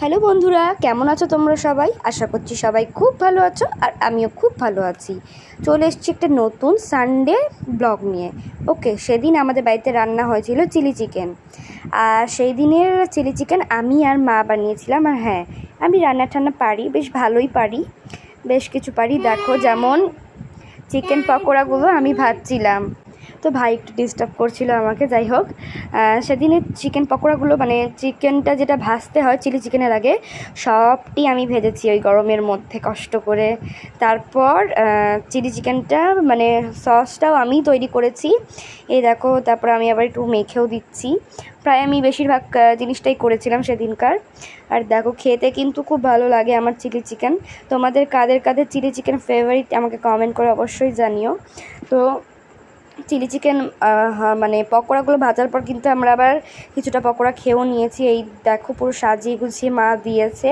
Hello বন্ধুরা, কেমন আছো তোমরা সবাই? আশা করছি সবাই খুব ভালো আছো আর আমিও খুব ভালো আছি। চলে এসেছি একটা নতুন সানডে ব্লগ নিয়ে। ওকে, সেদিন আমাদের বাড়িতে রান্না হয়েছিল চিলি চিকেন। আর সেই দিনের চিলি চিকেন আমি আর মা বানিয়েছিলাম। আর হ্যাঁ, আমি রান্না টান্না পারি, বেশ ভালোই পারি, বেশ কিছু পারি। দেখো, যেমন চিকেন পকোড়াগুলো আমি ভাজছিলাম, তো ভাই একটু ডিস্টার্ব করছিল আমাকে। যাই হোক, সেদিনের চিকেন পকোড়াগুলো মানে চিকেনটা যেটা ভাজতে হয় চিলি চিকেনের আগে, সবটি আমি ভেজেছি ওই গরমের মধ্যে কষ্ট করে। তারপর চিলি চিকেনটা মানে সসটাও আমি তৈরি করেছি, এই দেখো। তারপর আমি আবার একটু মেখেও দিচ্ছি। প্রায় আমি বেশিরভাগ জিনিসটাই করেছিলাম সেদিনকার। আর দেখো, খেতে কিন্তু খুব ভালো লাগে আমার চিলি চিকেন। তোমাদের কাদের কাদের চিলি চিকেন ফেভারিট আমাকে কমেন্ট করে অবশ্যই জানিও। তো চিলি চিকেন মানে পকোড়াগুলো ভাজার পর কিন্তু আমরা আবার কিছুটা পকোড়া খেয়েও নিয়েছি। এই দেখো, পুরো সাজিয়ে গুছিয়ে মা দিয়েছে।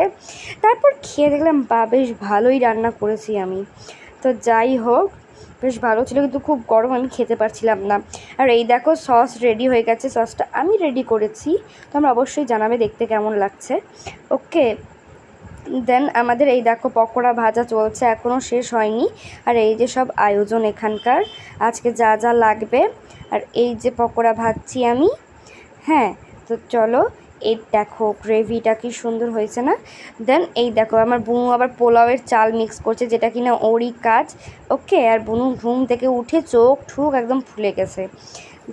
তারপর খেয়ে দেখলাম বেশ ভালোই রান্না করেছি আমি। তো যাই হোক, বেশ ভালো ছিল, কিন্তু খুব গরম, আমি খেতে পারছিলাম না। আর এই দেখো, সস রেডি হয়ে গেছে। সসটা আমি রেডি করেছি, তোমরা অবশ্যই জানাবে দেখতে কেমন লাগছে। ওকে, দেন আমাদের এই দেখো পকোড়া ভাজা চলছে, এখনও শেষ হয়নি। আর এই যে সব আয়োজন এখানকার, আজকে যা যা লাগবে। আর এই যে পকোড়া ভাজছি আমি। হ্যাঁ, তো চলো, এই দেখো গ্রেভিটা কি সুন্দর হয়েছে না? দেন এই দেখো, আমার বুনু আবার পোলাওয়ের চাল মিক্স করছে, যেটা কিনা ওরই কাজ। ওকে, আর বুনু ঘুম থেকে উঠে চোখ ঠুক একদম ফুলে গেছে।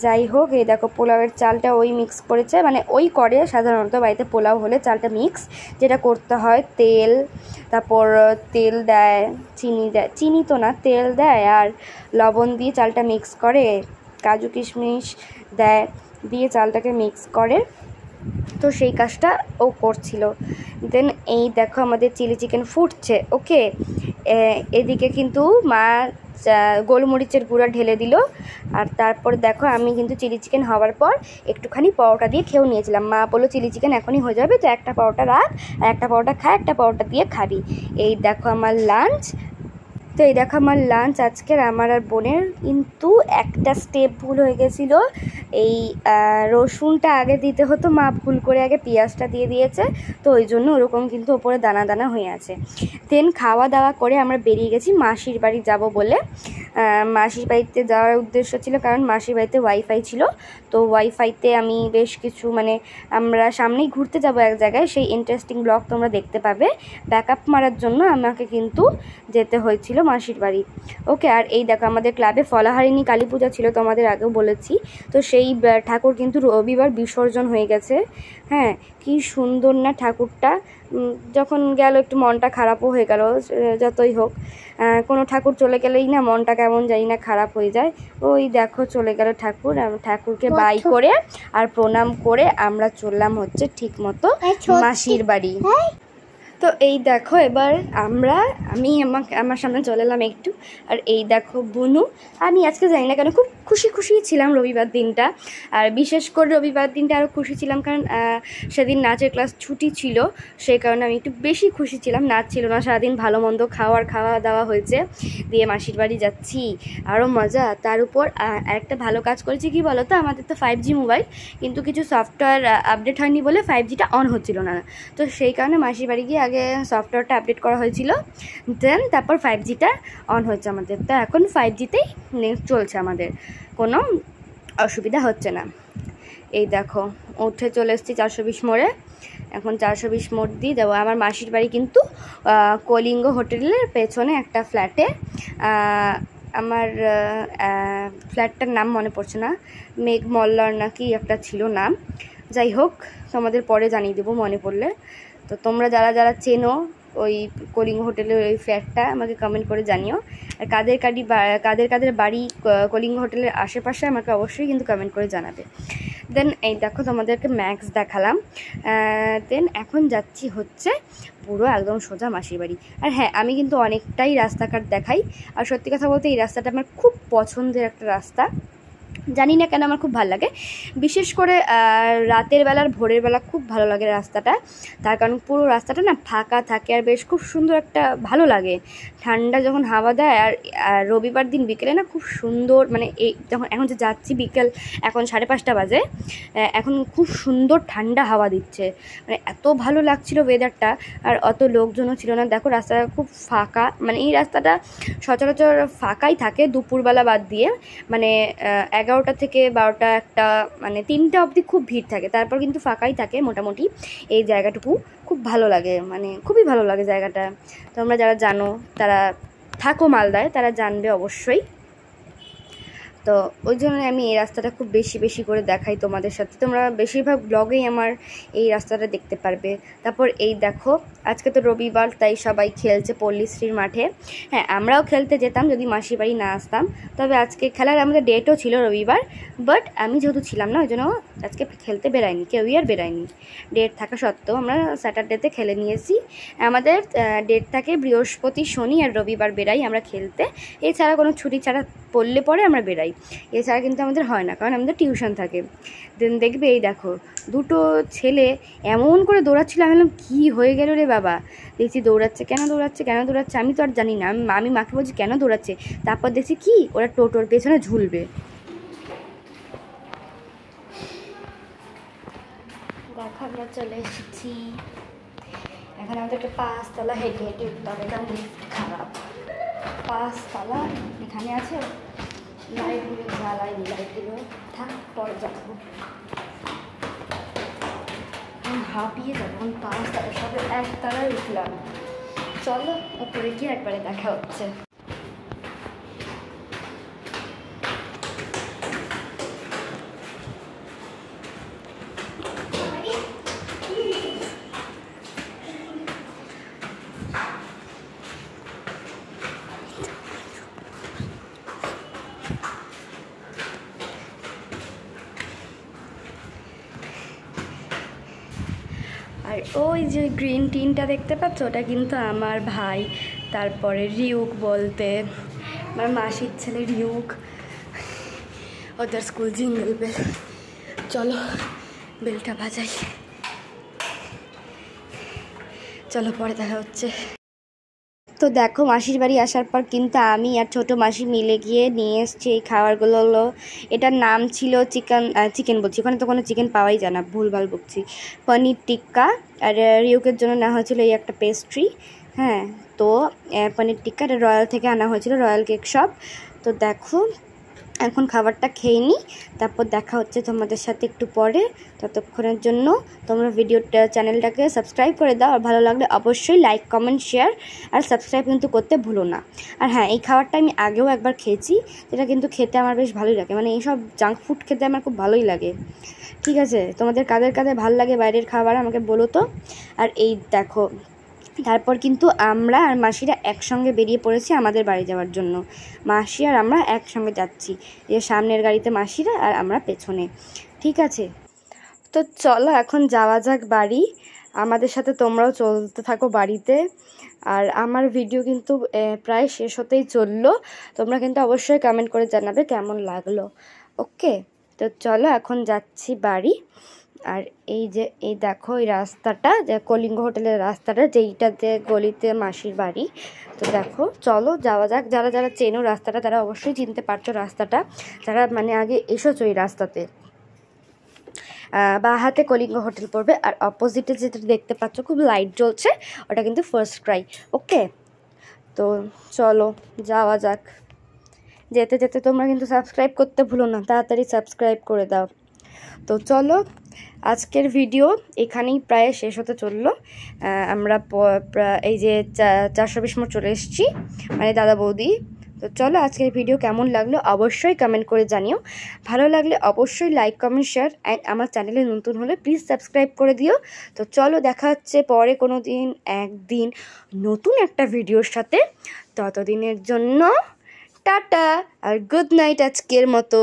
যাই হোক, এই দেখো পোলাওয়ের চালটা ওই মিক্স করেছে, মানে ওই করে সাধারণত বাড়িতে পোলাও হলে চালটা মিক্স যেটা করতে হয়, তেল, তারপর তেল দেয়, চিনি দেয়, চিনি তো না, তেল দেয় আর লবণ দিয়ে চালটা মিক্স করে, কাজু কিশমিশ দেয়, দিয়ে চালটাকে মিক্স করে। তো সেই কাজটা ও করছিল। দেন এই দেখো আমাদের চিলি চিকেন ফুটছে। ওকে, এদিকে কিন্তু মা গোলমরিচের গুঁড়া ঢেলে দিল। আর তারপর দেখো, আমি কিন্তু চিলি চিকেন হওয়ার পর একটুখানি পরোটা দিয়ে খেয়েও নিয়েছিলাম। মা বললো চিলি চিকেন এখনই হয়ে যাবে, তো একটা পরোটা রাখ, আর একটা পরোটা খা, একটা পরোটা দিয়ে খাবি। এই দেখো আমার লাঞ্চ। তো এই দেখো আমার লাঞ্চ আজকের। আমার আর বোনের কিন্তু একটা স্টেপ ভুল হয়ে গেছিলো। এই রসুনটা আগে দিতে হতো, মা ভুল করে আগে পেঁয়াজটা দিয়ে দিয়েছে, তো ওই জন্য ওরকম কিন্তু ওপরে দানা দানা হয়ে আছে। দেন খাওয়া দাওয়া করে আমরা বেরিয়ে গেছি মাসির বাড়ি যাব বলে। মাসির বাড়িতে যাওয়ার উদ্দেশ্য ছিল কারণ মাসির বাড়িতে ওয়াইফাই ছিল। তো ওয়াইফাইতে আমি বেশ কিছু মানে আমরা সামনেই ঘুরতে যাব এক জায়গায়, সেই ইন্টারেস্টিং ব্লগ তোমরা দেখতে পাবে। ব্যাকআপ মারার জন্য আমাকে কিন্তু যেতে হয়েছিল মাসির বাড়ি। ওকে, আর এই দেখো আমাদের ক্লাবে ফলাহারিণী কালী পূজা ছিল, তোমাদের আগেও বলেছি। তো সেই ঠাকুর কিন্তু রবিবার বিসর্জন হয়ে গেছে। হ্যাঁ, কি সুন্দর না ঠাকুরটা। যখন গেল একটু মনটা খারাপও হয়ে গেল। যতই হোক, কোনো ঠাকুর চলে গেলেই না মনটা কেমন জানি না খারাপ হয়ে যায়। ওই দেখো চলে গেল ঠাকুর। ঠাকুরকে বাই করে আর প্রণাম করে আমরা চললাম হচ্ছে ঠিক মতো মাসির বাড়ি। তো এই দেখো, এবার আমি আমার সামনে চলে এলাম একটু। আর এই দেখো বুনু। আমি আজকে জানি না কেন খুব খুশি ছিলাম রবিবার দিনটা। আর বিশেষ করে রবিবার দিনটা আরও খুশি ছিলাম কারণ সেদিন নাচের ক্লাস ছুটি ছিল, সেই কারণে আমি একটু বেশি খুশি ছিলাম। নাচ ছিল না, সারাদিন ভালো মন্দ খাওয়া দাওয়া হয়েছে, দিয়ে মাসির বাড়ি যাচ্ছি, আরও মজা। তার উপর একটা ভালো কাজ করেছি, কি বলো তো, আমাদের তো 5G মোবাইল, কিন্তু কিছু সফটওয়্যার আপডেট হয়নি বলে 5Gটা অন হচ্ছিল না। তো সেই কারণে মাসির বাড়ি গিয়ে আগে সফটওয়্যারটা আপডেট করা হয়েছিল, দেন তারপর 5Gটা অন হয়েছে আমাদের। তো এখন 5Gতেই চলছে, আমাদের কোনো অসুবিধা হচ্ছে না। এই দেখো উঠে চলে এসেছি 420 মোড়ে। এখন 420 মোড় দিয়ে যাবো আমার মাসির বাড়ি, কিন্তু কলিঙ্গ হোটেলের পেছনে একটা ফ্ল্যাটে। আমার ফ্ল্যাটটার নাম মনে পড়ছে না, মেঘ মল্লার নাকি একটা ছিল নাম। যাই হোক, তোমাদের পরে জানিয়ে দেবো মনে পড়লে। তো তোমরা যারা যারা চেনো ওই কলিঙ্গ হোটেলের ওই ফ্ল্যাটটা আমাকে কমেন্ট করে জানিও। আর কাদের বাড়ি কলিঙ্গ হোটেলের আশেপাশে আমাকে অবশ্যই কিন্তু কমেন্ট করে জানাবে। দেন এই দেখো তোমাদেরকে ম্যাক্স দেখালাম। দেন এখন যাচ্ছি হচ্ছে পুরো একদম সোজা মাসির বাড়ি। আর হ্যাঁ, আমি কিন্তু অনেকটাই রাস্তাঘাট দেখাই, আর সত্যি কথা বলতে এই রাস্তাটা আমার খুব পছন্দের একটা রাস্তা। জানি না কেন আমার খুব ভালো লাগে, বিশেষ করে রাতের বেলা আর ভোরের বেলা খুব ভালো লাগে রাস্তাটা। তার কারণ পুরো রাস্তাটা না ফাঁকা থাকে আর বেশ খুব সুন্দর একটা ভালো লাগে। ঠান্ডা যখন হাওয়া দেয় আর রবিবার দিন বিকেলে না খুব সুন্দর, মানে এই যখন এখন যে যাচ্ছি বিকেল এখন 5:30 বাজে, এখন খুব সুন্দর ঠান্ডা হাওয়া দিচ্ছে, মানে এত ভালো লাগছিল ওয়েদারটা। আর অত লোকজনও ছিল না, দেখো রাস্তাটা খুব ফাঁকা, মানে এই রাস্তাটা সচরাচর ফাঁকাই থাকে দুপুরবেলা বাদ দিয়ে, মানে 11টা থেকে 12টা 1টা মানে 3টা অবধি খুব ভিড় থাকে, তারপর কিন্তু ফাঁকাই থাকে মোটামুটি। এই জায়গাটুকু খুব ভালো লাগে, মানে খুবই ভালো লাগে জায়গাটা। তোমরা যারা জানো, তারা থাকো মালদায়, তারা জানবে অবশ্যই। তো ওই জন্য আমি এই রাস্তাটা খুব বেশি বেশি করে দেখাই তোমাদের সাথে, তোমরা বেশিরভাগ ব্লগেই আমার এই রাস্তাটা দেখতে পারবে। তারপর এই দেখো, আজকে তো রবিবার, তাই সবাই খেলছে পল্লীশ্রীর মাঠে। হ্যাঁ, আমরাও খেলতে যেতাম যদি মাসির বাড়ি না আসতাম, তবে আজকে খেলার আমাদের ডেটও ছিল রবিবার, বাট আমি যেহেতু ছিলাম না ওই জন্য আজকে খেলতে বেরাইনি, কেউই আর বেরায়নি। ডেট থাকা সত্ত্বেও আমরা স্যাটারডেতে খেলে নিয়েছি। আমাদের ডেট থাকে বৃহস্পতি, শনি আর রবিবার বেরাই আমরা খেলতে, এছাড়া কোনো ছুটি ছাড়া পড়লে পরে আমরা বেরাই, এছাড়া কিন্তু আমাদের হয় না, কারণ আমাদের টিউশন থাকে। দেন দেখবে এই দেখো দুটো ছেলে এমন করে দৌড়াচ্ছিল, আমি বললাম কী হয়ে গেল রে বাবা, দেখছি দৌড়াচ্ছে, কেন দৌড়াচ্ছে আমি তো আর জানি না, আমি মাকে বলছি কেন দৌড়াচ্ছে, তারপর দেখছি কি ওরা টোটোর পেছনে ঝুলবে। দেখো আমরা চলে এসেছি, এখন আমাদেরকে 5 তলা হেঁটে হেঁটে উঠতে হবে, কারণ খারাপ 5 তলা এখানে আছে, লাইটগুলো জ্বালাইনি, লাইটগুলো থাক পরে যাবো, হাঁপিয়ে যাবো। 5 তলা সবে 1 তলায় উঠলাম, চলো ওপরে গিয়ে একবারে দেখা হচ্ছে। আর ওই যে গ্রিন টিনটা দেখতে পাচ্ছ, ওটা কিন্তু আমার ভাই, তারপরে রিউক বলতে আমার মাসির ছেলে রিউক, ওদের স্কুল জিঙ্গল বেল। চলো বেলটা বাজাই, চলো পরে দেখা হচ্ছে। তো দেখো মাসির বাড়ি আসার পর কিন্তু আমি আর ছোটো মাসি মিলে গিয়ে নিয়ে এসছি এই খাবারগুলো। এটার নাম ছিল চিকেন বলছি, ওখানে তো কোনো চিকেন পাওয়াই যায় না, ভুলভাল বকছি, পনির টিক্কা। আর রিউকের জন্য নেওয়া হয়েছিল এই একটা পেস্ট্রি। হ্যাঁ, তো পনির টিক্কা এটা রয়্যাল থেকে আনা হয়েছিল, রয়্যাল কেক শপ। তো দেখো এখন খাবারটা খেয়ে নিই, তারপর দেখা হচ্ছে তোমাদের সাথে একটু পরে। ততক্ষণের জন্য তোমরা চ্যানেলটাকে সাবস্ক্রাইব করে দাও, আর ভালো লাগলে অবশ্যই লাইক কমেন্ট শেয়ার আর সাবস্ক্রাইব কিন্তু করতে ভুলো না। আর হ্যাঁ, এই খাবারটা আমি আগেও একবার খেয়েছি, যেটা কিন্তু খেতে আমার বেশ ভালোই লাগে, মানে এইসব জাঙ্ক ফুড খেতে আমার খুব ভালোই লাগে। ঠিক আছে, তোমাদের কাদের কাদের ভালো লাগে বাইরের খাবার আমাকে বলো তো। আর এই দেখো তারপর কিন্তু আমরা আর মাসিরা একসঙ্গে বেরিয়ে পড়েছি আমাদের বাড়ি যাওয়ার জন্য, মাসি আর আমরা একসঙ্গে যাচ্ছি, যে সামনের গাড়িতে মাসিরা আর আমরা পেছনে। ঠিক আছে, তো চলো এখন যাওয়া যাক বাড়ি, আমাদের সাথে তোমরাও চলতে থাকো বাড়িতে। আর আমার ভিডিও কিন্তু প্রায় শেষ হতেই চললো, তোমরা কিন্তু অবশ্যই কমেন্ট করে জানাবে কেমন লাগলো। ওকে, তো চলো এখন যাচ্ছি বাড়ি। আর এই দেখো এই রাস্তাটা, যে কলিঙ্গ হোটেলের রাস্তাটা, যেইটাতে গলিতে মাসির বাড়ি। তো দেখো চলো যাওয়া যাক, যারা যারা চেনো রাস্তাটা তারা অবশ্যই চিনতে পারছো রাস্তাটা, যারা মানে আগে এসেছো এই রাস্তাতে। বা হাতে কলিঙ্গ হোটেল পড়বে, আর অপোজিটে যেটা দেখতে পাচ্ছ খুব লাইট জ্বলছে, ওটা কিন্তু ফার্স্ট ক্রাই। ওকে, তো চলো যাওয়া যাক। যেতে যেতে তোমরা কিন্তু সাবস্ক্রাইব করতে ভুলো না, তাড়াতাড়ি সাবস্ক্রাইব করে দাও। তো চলো আজকের ভিডিও এখানেই প্রায় শেষ হতে চললো। আমরা এই যে 420 মোড় চলে এসেছি, মানে দাদা বৌদি। তো চলো আজকের ভিডিও কেমন লাগলো অবশ্যই কমেন্ট করে জানিও, ভালো লাগলে অবশ্যই লাইক কমেন্ট শেয়ার, অ্যান্ড আমার চ্যানেলে নতুন হলে প্লিজ সাবস্ক্রাইব করে দিও। তো চলো দেখা হচ্ছে পরে কোনো দিন একদিন নতুন একটা ভিডিওর সাথে, ততদিনের জন্য টাটা আর গুড নাইট আজকের মতো।